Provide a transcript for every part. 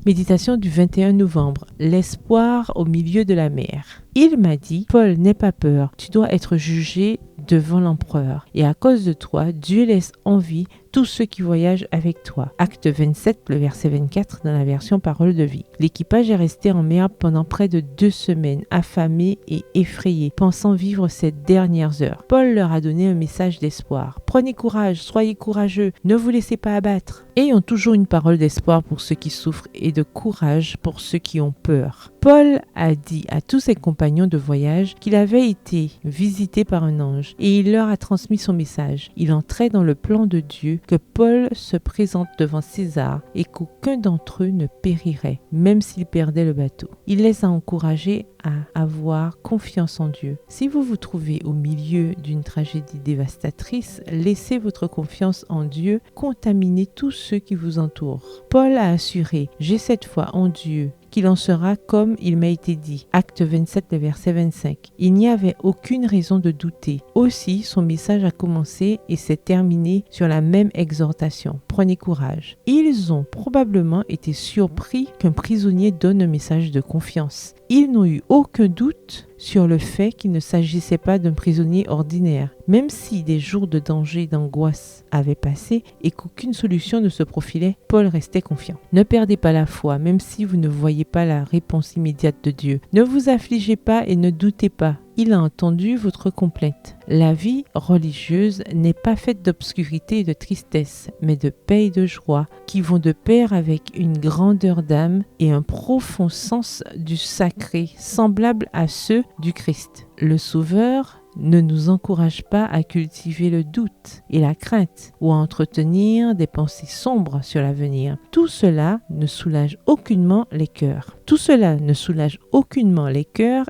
Méditation du 21 novembre. L'espoir au milieu de la mer. Il m'a dit, Paul, n'aie pas peur, tu dois être jugé devant l'empereur. Et à cause de toi, Dieu laisse en vie tous ceux qui voyagent avec toi. Acte 27, le verset 24 dans la version Parole de vie. L'équipage est resté en mer pendant près de 2 semaines, affamé et effrayé, pensant vivre ces dernières heures. Paul leur a donné un message d'espoir. Prenez courage, soyez courageux, ne vous laissez pas abattre. Ayons toujours une parole d'espoir pour ceux qui souffrent et de courage pour ceux qui ont peur. Paul a dit à tous ses compagnons de voyage qu'il avait été visité par un ange et il leur a transmis son message. Il entrait dans le plan de Dieu que Paul se présente devant César et qu'aucun d'entre eux ne périrait, même s'il perdait le bateau. Il les a encouragés à avoir confiance en Dieu. Si vous vous trouvez au milieu d'une tragédie dévastatrice, laissez votre confiance en Dieu contaminer tous ceux qui vous entourent. Paul a assuré, j'ai cette foi en Dieu, qu'il en sera comme il m'a été dit. Acte 27, le verset 25. Il n'y avait aucune raison de douter. Aussi, son message a commencé et s'est terminé sur la même exhortation. Prenez courage. Ils ont probablement été surpris qu'un prisonnier donne un message de confiance. Ils n'ont eu aucun doute sur le fait qu'il ne s'agissait pas d'un prisonnier ordinaire, même si des jours de danger et d'angoisse avaient passé et qu'aucune solution ne se profilait, Paul restait confiant. Ne perdez pas la foi, même si vous ne voyez pas la réponse immédiate de Dieu. Ne vous affligez pas et ne doutez pas. Il a entendu votre complainte. La vie religieuse n'est pas faite d'obscurité et de tristesse, mais de paix et de joie qui vont de pair avec une grandeur d'âme et un profond sens du sacré, semblable à ceux du Christ. Le Sauveur ne nous encourage pas à cultiver le doute et la crainte ou à entretenir des pensées sombres sur l'avenir. Tout cela ne soulage aucunement les cœurs.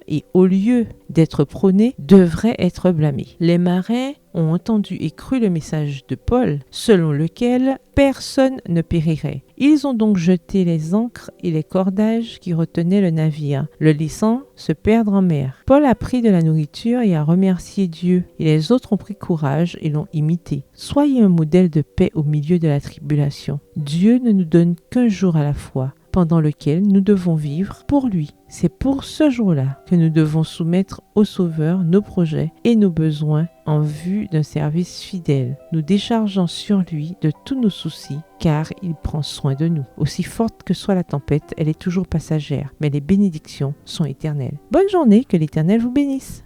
Et au lieu d'être prônés, devrait être blâmés. Les marins ont entendu et cru le message de Paul, selon lequel personne ne périrait. Ils ont donc jeté les ancres et les cordages qui retenaient le navire, le laissant se perdre en mer. Paul a pris de la nourriture et a remercié Dieu, et les autres ont pris courage et l'ont imité. Soyez un modèle de paix au milieu de la tribulation. Dieu ne nous donne qu'un jour à la fois, pendant lequel nous devons vivre pour lui. C'est pour ce jour-là que nous devons soumettre au Sauveur nos projets et nos besoins en vue d'un service fidèle, nous déchargeant sur lui de tous nos soucis, car il prend soin de nous. Aussi forte que soit la tempête, elle est toujours passagère, mais les bénédictions sont éternelles. Bonne journée, que l'Éternel vous bénisse.